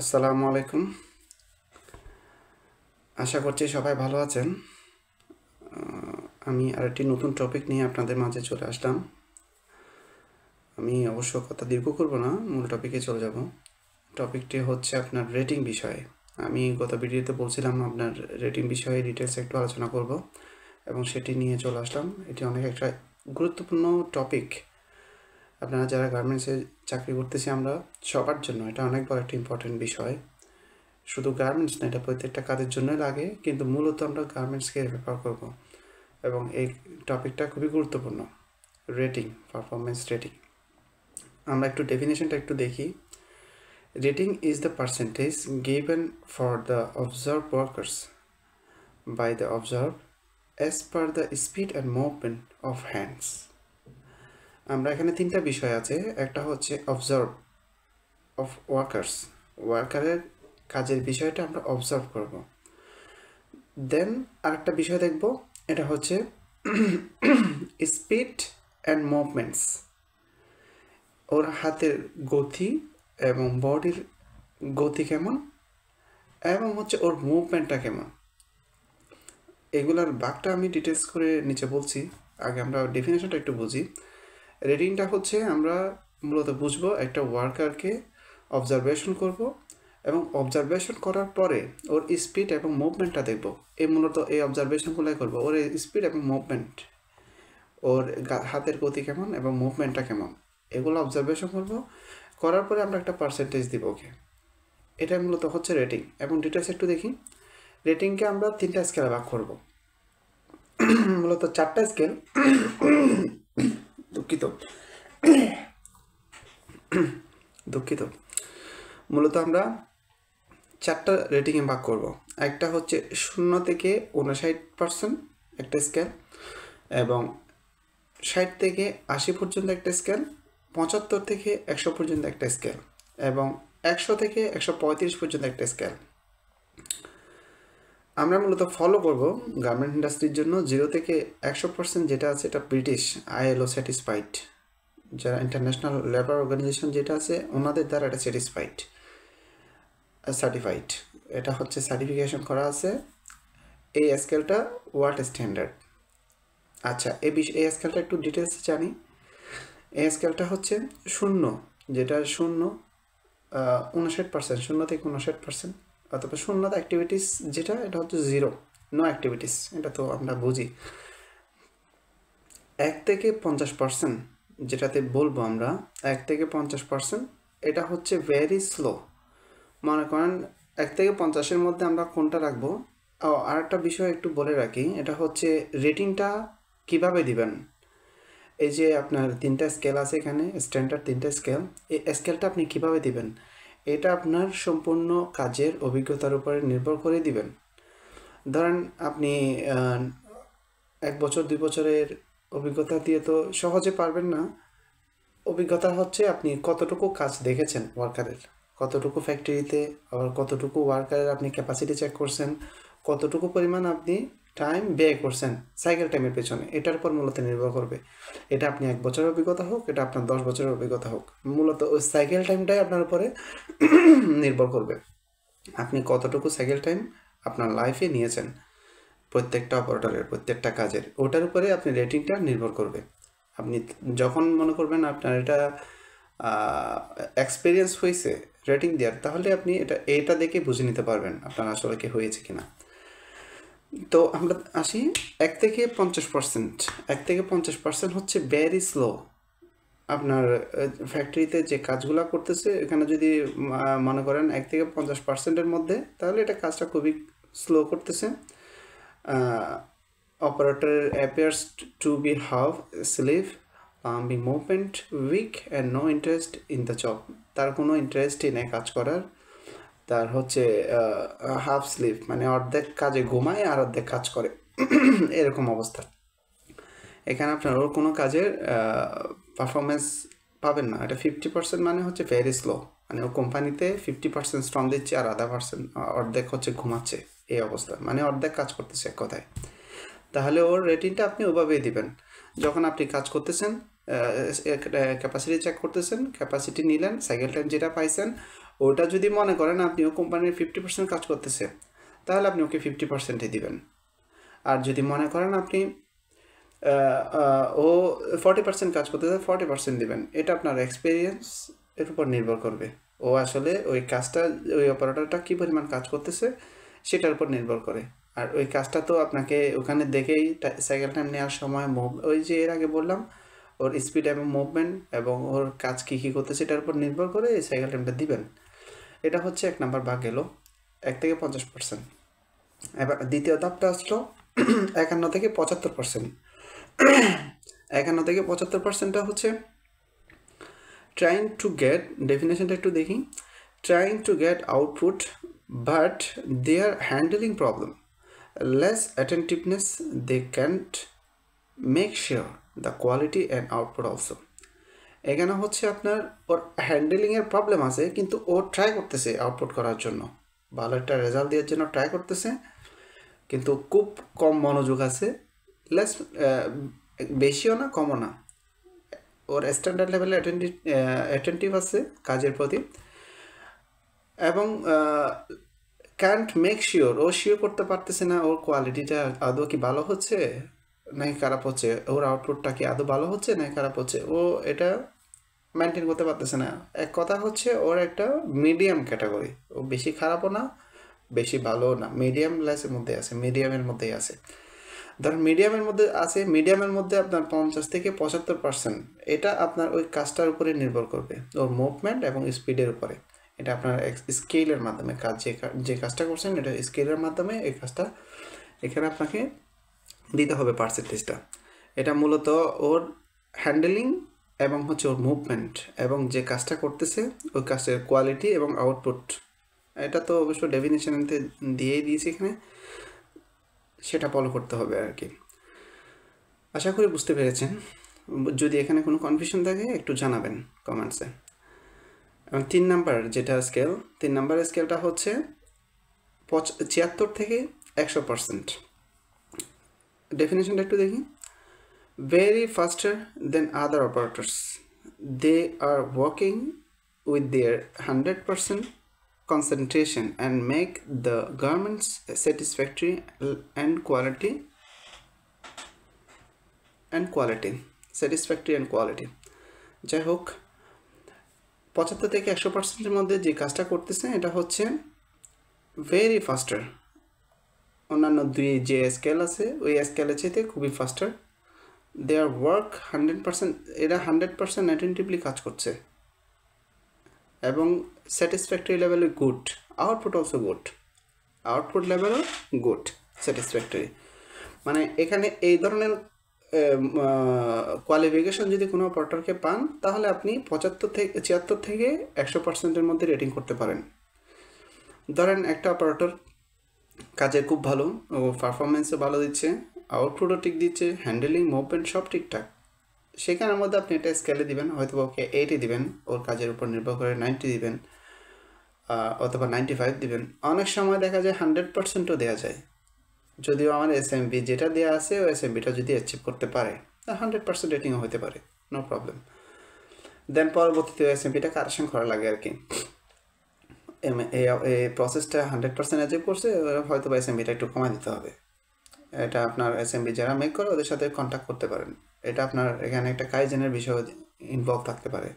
আসসালামু আলাইকুম। আশা করছি সবাই ভালো আছেন। আমি আরেকটি নতুন টপিক নিয়ে আপনাদের মাঝে চলে আসলাম। আমি অবশ্য কথা দীর্ঘ করব না, মূল টপিকে চলে যাব। টপিকটি হচ্ছে আপনার রেটিং বিষয়ে। আমি গত ভিডিওতে বলছিলাম আপনার রেটিং বিষয়ে ডিটেলস একটু আলোচনা করব এবং সেটি নিয়ে চলে আসলাম। এটি অনেক একটা গুরুত্বপূর্ণ টপিক। আপনারা যারা গার্মেন্টসে চাকরি করতেছি আমরা, সবার জন্য এটা অনেক বড় একটা ইম্পর্টেন্ট বিষয়। শুধু গার্মেন্টস না, এটা প্রত্যেকটা কাজের জন্যই লাগে, কিন্তু মূলত আমরা গার্মেন্টসকে রেফার করব এবং এই টপিকটা খুবই গুরুত্বপূর্ণ। Rating, performance rating. আমরা একটু ডেফিনেশনটা একটু দেখি। Rating is the percentage given for the observe workers by the observe as per the speed and movement of hands. আমরা এখানে তিনটা বিষয় আছে। একটা হচ্ছে অবজার্ভ অফ ওয়ার্কার্স, ওয়ার্কারের কাজের বিষয়টা আমরা অবজার্ভ করব। দেন আরেকটা বিষয় দেখব, এটা হচ্ছে স্পিড অ্যান্ড মুভমেন্টস, ওর হাতের গতি এবং বডির গতি কেমন, এবং হচ্ছে ওর মুভমেন্টটা কেমন। এগুলার ভাগটা আমি ডিটেলস করে নিচে বলছি। আগে আমরা ডেফিনেশনটা একটু বুঝি। রেটিংটা হচ্ছে আমরা মূলত বুঝবো একটা ওয়ার্কারকে অবজারভেশন করব এবং অবজারভেশন করার পরে ওর স্পিড এবং মুভমেন্টটা দেখব। মূলত এই অবজারভেশনগুলোই করবো, ওর স্পিড এবং মুভমেন্ট, ওর হাতের গতি কেমন এবং মুভমেন্টটা কেমন, এগুলো অবজারভেশন করব। করার পরে আমরা একটা পার্সেন্টেজ দিব ওকে। এটা মূলত হচ্ছে রেটিং। এবং ডিটেলস একটু দেখি। রেটিংকে আমরা তিনটা স্কেলে ভাগ করব, মূলত চারটা স্কেল। দুঃখিত দুঃখিত মূলত আমরা চারটা রেটিংয়ে ভাগ করব। একটা হচ্ছে 0 থেকে 59% একটা স্কেল, এবং 60 থেকে 80 পর্যন্ত একটা স্কেল, 75 থেকে 100 পর্যন্ত একটা স্কেল, এবং 100 থেকে 135 পর্যন্ত একটা স্কেল। আমরা মূলত ফলো করব গার্মেন্ট ইন্ডাস্ট্রির জন্য 0 থেকে 100% যেটা আছে এটা ব্রিটিশ ILO স্যাটিসফাইড, যারা ইন্টারন্যাশনাল লেবার অর্গানাইজেশন যেটা আছে ওনাদের দ্বারা এটা সার্টিফাইড। এটা হচ্ছে সার্টিফিকেশন করা আছে। এই স্কেলটা ওয়ার্ল্ড স্ট্যান্ডার্ড। আচ্ছা, এই স্কেলটা একটু ডিটেলস জানি। এই স্কেলটা হচ্ছে 0, যেটা 59%, 0 থেকে 59%, অথবা 0 অ্যাক্টিভিটিস যেটা, এটা হচ্ছে 0, নো অ্যাক্টিভিটিস, এটা তো আমরা বুঝি। 1 থেকে 50%, যেটাতে বলবো আমরা 1 থেকে 50%, এটা হচ্ছে ভেরি স্লো। মনে করেন 1 থেকে 50-এর মধ্যে আমরা কোনটা রাখবো। আর একটা বিষয় একটু বলে রাখি, এটা হচ্ছে রেটিংটা কিভাবে দিবেন। এই যে আপনার তিনটা স্কেল আছে এখানে, স্ট্যান্ডার্ড তিনটা স্কেল, এই স্কেলটা আপনি কিভাবে দিবেন, এটা আপনার সম্পূর্ণ কাজের অভিজ্ঞতার উপরে নির্ভর করে দিবেন। ধরেন আপনি 1 বছর 2 বছরের অভিজ্ঞতা দিয়ে তো সহজে পারবেন না। অভিজ্ঞতা হচ্ছে আপনি কতটুকু কাজ দেখেছেন ওয়ার্কারের, কতটুকু ফ্যাক্টরিতে, আবার কতটুকু ওয়ার্কারের আপনি ক্যাপাসিটি চেক করছেন, কতটুকু পরিমাণ আপনি টাইম ব্যয় করছেন সাইকেল টাইমের পেছনে, এটার উপর মূলত নির্ভর করবে। এটা আপনি 1 বছরের অভিজ্ঞতা হোক, এটা আপনার 10 বছরের অভিজ্ঞতা হোক, মূলত ওই সাইকেল টাইমটাই আপনার উপরে নির্ভর করবে। আপনি কতটুকু সাইকেল টাইম আপনার লাইফে নিয়েছেন প্রত্যেকটা অপারেটরের, প্রত্যেকটা কাজের, ওটার উপরে আপনি রেটিংটা নির্ভর করবে। আপনি যখন মনে করবেন আপনার এটা এক্সপিরিয়েন্স হয়েছে রেটিং দেওয়ার, তাহলে আপনি এটা দেখে বুঝে নিতে পারবেন আপনার আসলে কি হয়েছে কিনা। তো আমরা আসি 1 থেকে 50%। 1 থেকে 50% হচ্ছে ভেরি স্লো। আপনার ফ্যাক্টরিতে যে কাজগুলো করতেছে এখানে যদি মনে করেন 1 থেকে 50%-এর মধ্যে, তাহলে এটা কাজটা খুবই স্লো করতেছে। operator appears to be half asleep, be movement weak and no interest in the job. তার কোনো ইন্টারেস্টই নেই কাজ করার। তার হচ্ছে হাফ স্লিপ, মানে অর্ধেক কাজে ঘুমায় আর অর্ধেক কাজ করে, এরকম অবস্থা। এখানে আপনার ওর কোনো কাজের পারফরমেন্স পাবেন না। এটা 50% মানে হচ্ছে ভেরি স্লো, মানে ও কোম্পানিতে 50% শ্রম দিচ্ছে আর অর্ধেক হচ্ছে ঘুমাচ্ছে, এই অবস্থা, মানে অর্ধেক কাজ করতেছে এক কথায়। তাহলে ওর রেটিংটা আপনি ওভাবেই দিবেন। যখন আপনি কাজ করতেছেন, ক্যাপাসিটি চেক করতেছেন, ক্যাপাসিটি নিলেন, সাইকেল টাইম যেটা পাইছেন, ওটা যদি মনে করেন আপনি ও কোম্পানির 50% কাজ করতেছে, তাহলে আপনি ওকে 50%ই দিবেন। আর যদি মনে করেন আপনি ও 40% কাজ করতেছে, 40% দিবেন। এটা আপনার এক্সপিরিয়েন্স এর উপর নির্ভর করবে। ও আসলে ওই কাজটা, ওই অপারেটরটা কী পরিমাণ কাজ করতেছে সেটার উপর নির্ভর করে। আর ওই কাজটা তো আপনাকে ওখানে দেখেই সাইকেল টাইম নেওয়ার সময় ওই যে এর আগে বললাম ওর স্পিড এবং মুভমেন্ট এবং ওর কাজ কী কী করতেছে সেটার উপর নির্ভর করে এই সাইকেল টাইমটা দিবেন। এটা হচ্ছে 1 নাম্বার ভাগ গেল 1 থেকে 50%। এবার দ্বিতীয় ধাপটা আসলো 51 থেকে 75%। 51 থেকে 75%টা হচ্ছে ট্রাইং টু গেট, ডেফিনেশনটা একটু দেখি। Trying to get output but they are handling problem, less attentiveness, they can't make sure the quality and output also. এখানে হচ্ছে আপনার ওর হ্যান্ডেলিংয়ের প্রবলেম আছে, কিন্তু ও ট্রাই করতেছে আউটপুট করার জন্য, ভালো একটা রেজাল্ট দেওয়ার জন্য ট্রাই করতেছে, কিন্তু খুব কম মনোযোগ আছে। লেস, বেশিও না কমও না, ওর স্ট্যান্ডার্ড লেভেলে অ্যাটেন্টিভ আছে কাজের প্রতি, এবং ক্যান্ট মেক শিওর, ও শিওর করতে পারতেছে না ওর কোয়ালিটিটা আদৌ কি ভালো হচ্ছে নাকি খারাপ হচ্ছে, ওর আউটপুটটা কি আদৌ ভালো হচ্ছে নাকি খারাপ হচ্ছে, ও এটা মেনটেন করতে পারতেছে না। এক কথা হচ্ছে ওর একটা মিডিয়াম ক্যাটাগরি, ও বেশি খারাপও না বেশি ভালোও না, মিডিয়াম লেসের মধ্যে আছে, মিডিয়ামের মধ্যেই আছে। ধরুন মিডিয়ামের মধ্যে আছে, মিডিয়ামের মধ্যে আপনার 50 থেকে 75%, এটা আপনার ওই কাজটার উপরে নির্ভর করবে, ওর মুভমেন্ট এবং স্পিডের উপরে। এটা আপনার স্কেলের মাধ্যমে কাজ, যে কাজটা করছেন এটা স্কেলের মাধ্যমে এই কাজটা এখানে আপনাকে দিতে হবে পার্সেন্টেজটা। এটা মূলত ওর হ্যান্ডেলিং এবং হচ্ছে ওর মুভমেন্ট এবং যে কাজটা করতেছে ওই কাজের কোয়ালিটি এবং আউটপুট। এটা তো অবশ্য ডেফিনেশনতে দিয়েই দিয়েছি এখানে, সেটা ফলো করতে হবে আর কি। আশা করি বুঝতে পেরেছেন। যদি এখানে কোনো কনফিউশন থাকে একটু জানাবেন কমেন্টসে। এবং 3 নাম্বার যেটা স্কেল, 3 নাম্বারের স্কেলটা হচ্ছে 76 থেকে 100%। ডেফিনেশনটা একটু দেখি। Very faster than other operators, they are working with their 100% concentration and make the garments satisfactory and quality satisfactory and quality। যাই হোক 75 থেকে 100%-এর মধ্যে যে কাজটা করতেছে এটা হচ্ছে ভেরি ফাস্টার, অন্যান্য দুই যে স্কেল আছে ওই স্কেলের চাইতে খুবই ফাস্টার। দেয়ার ওয়ার্ক 100%, এরা 100% অ্যাটেন্টিভলি কাজ করছে এবং স্যাটিসফ্যাক্টরি লেভেলে good, output also good, output লেভেলও গুড, স্যাটিসফ্যাক্টরি। মানে এখানে এই ধরনের কোয়ালিফিকেশন যদি কোনো অপারেটরকে পান তাহলে আপনি 76 থেকে 100%-এর মধ্যে রেটিং করতে পারেন। ধরেন একটা অপারেটর কাজে খুব ভালো, ও পারফরমেন্সও ভালো দিচ্ছে, আউটপুটও ঠিক দিচ্ছে, হ্যান্ডেলিং মুভমেন্ট সব ঠিকঠাক, সেখানের মধ্যে আপনি এটা স্কেলে দিবেন, হয়তো ওকে 80 দিবেন, ওর কাজের উপর নির্ভর করে 90 দিবেন, অথবা 95 দিবেন। অনেক সময় দেখা যায় 100%ও দেওয়া যায়, যদিও আমার এসএমবি যেটা দেওয়া আছে ওই এসএমবিটা যদি অ্যাচিভ করতে পারে 100% রেটিংও হতে পারে, নো প্রবলেম। দেন পরবর্তীতে এসএমবিটা কারেকশন করা লাগে আর কি। এই প্রসেসটা 100% অ্যাচিভ করছে, হয়তো বা এসএমবিটা একটু কমাই দিতে হবে। এটা আপনার এসএমবি যারা মেক করে ওদের সাথে কন্ট্যাক্ট করতে পারেন, এটা আপনার এখানে একটা কাইজেনের বিষয় ইনভলভ থাকতে পারে।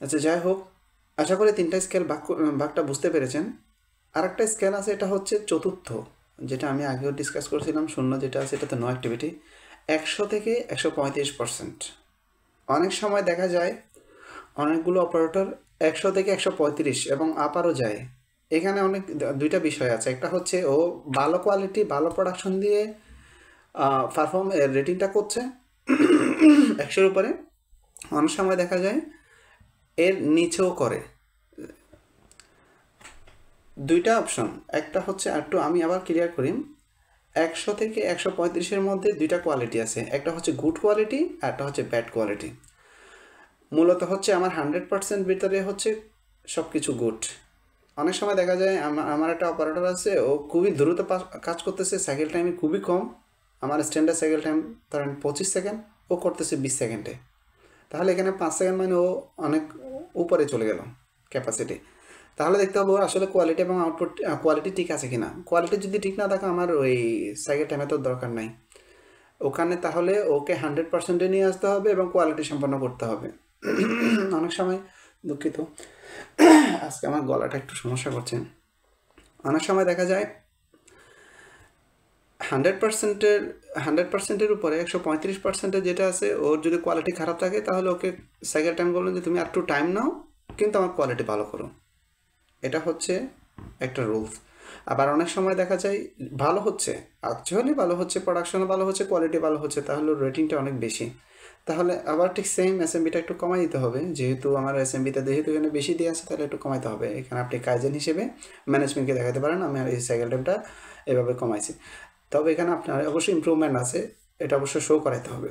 আচ্ছা যাই হোক, আশা করি 3টা স্কেল ভাগটা বুঝতে পেরেছেন। আরেকটা স্কেল আছে, এটা হচ্ছে চতুর্থ, যেটা আমি আগেও ডিসকাস করছিলাম, 0 যেটা আছে এটাতে নো অ্যাক্টিভিটি, 100 থেকে 135%। অনেক সময় দেখা যায় অনেকগুলো অপারেটর 100 থেকে 135 এবং আপারও যায়। এখানে অনেক দুইটা বিষয় আছে, একটা হচ্ছে ও ভালো কোয়ালিটি ভালো প্রোডাকশন দিয়ে রেটিংটা করছে 100-এর উপরে, অনেক সময় দেখা যায় এর নিচেও করে। দুইটা অপশন, একটা হচ্ছে একটু আমি আবার ক্লিয়ার করি, 100 থেকে 135-এর মধ্যে দুইটা কোয়ালিটি আছে, একটা হচ্ছে গুড কোয়ালিটি আর একটা হচ্ছে ব্যাড কোয়ালিটি। মূলত হচ্ছে আমার 100% ভিতরে হচ্ছে সব কিছু গুড। অনেক সময় দেখা যায় আমার একটা অপারেটর আছে, ও খুবই দ্রুত কাজ করতেছে, সাইকেল টাইম খুবই কম, আমার স্ট্যান্ডার্ড সাইকেল টাইম ধরেন 25 সেকেন্ড, ও করতেছে 20 সেকেন্ডে, তাহলে এখানে 5 সেকেন্ড মানে ও অনেক উপরে চলে গেল। ক্যাপাসিটি। তাহলে দেখতে হবে আসলে কোয়ালিটি এবং আউটপুট কোয়ালিটি ঠিক আছে কিনা। কোয়ালিটি যদি ঠিক না থাকে আমার ওই সাইকেল টাইমে তো দরকার নাই ওখানে, তাহলে ওকে 100%-এ নিয়ে আসতে হবে এবং কোয়ালিটি সম্পন্ন করতে হবে। অনেক সময় দুঃখিত, আজকে আমার গলাটা একটু সমস্যা করছে। অনেক সময় দেখা যায় 100%-এর উপরে 135%-এ যেটা আছে ওর যদি কোয়ালিটি খারাপ থাকে তাহলে ওকে সাইকেল টাইম বললো যে তুমি একটু টাইম নাও কিন্তু আমার কোয়ালিটি ভালো করো। এটা হচ্ছে একটা রুলস। আবার অনেক সময় দেখা যায় ভালো হচ্ছে, অ্যাকচুয়ালি ভালো হচ্ছে, প্রোডাকশনও ভালো হচ্ছে, কোয়ালিটি ভালো হচ্ছে, তাহলে রেটিংটা অনেক বেশি। তাহলে আবার ঠিক সেম এসএমবিটা একটু কমাই দিতে হবে, যেহেতু আমার এসএমবিতে যেহেতু এখানে বেশি দিয়ে আছে তাহলে একটু কমাইতে হবে। এখানে আপনি কাইজেন হিসেবে ম্যানেজমেন্টকে দেখাতে পারেন আমি এই সাইকেল টাইমটা এভাবে কমাইছি। তবে এখানে আপনার অবশ্যই ইমপ্রুভমেন্ট আছে, এটা অবশ্যই শো করাইতে হবে।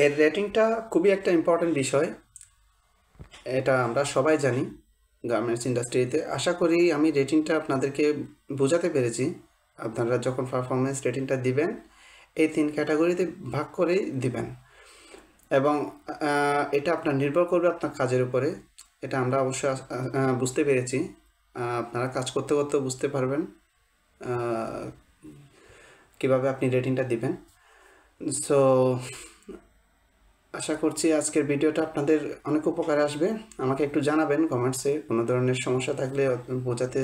এর রেটিংটা খুবই একটা ইম্পর্টেন্ট বিষয়, এটা আমরা সবাই জানি গার্মেন্টস ইন্ডাস্ট্রিতে। আশা করি আমি রেটিংটা আপনাদেরকে বোঝাতে পেরেছি। আপনারা যখন পারফরমেন্স রেটিংটা দিবেন এই 3 ক্যাটাগরিতে ভাগ করে দিবেন এবং এটা আপনার নির্ভর করবে আপনার কাজের উপরে। এটা আমরা অবশ্যই বুঝতে পেরেছি, আপনারা কাজ করতে করতে বুঝতে পারবেন কিভাবে আপনি রেটিংটা দিবেন। সো আশা করছি আজকের ভিডিওটা আপনাদের অনেক উপকারে আসবে। আমাকে একটু জানাবেন কমেন্টসে কোনো ধরনের সমস্যা থাকলে, বোঝাতে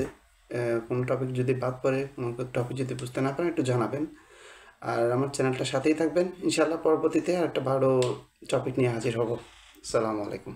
কোনো টপিক যদি বাদ পড়ে, কোনো টপিক যদি বুঝতে না পারেন একটু জানাবেন। আর আমার চ্যানেলটার সাথেই থাকবেন, ইনশাআল্লাহ পরবর্তীতে আর একটা ভালো টপিক নিয়ে হাজির হব। আসসালামু আলাইকুম।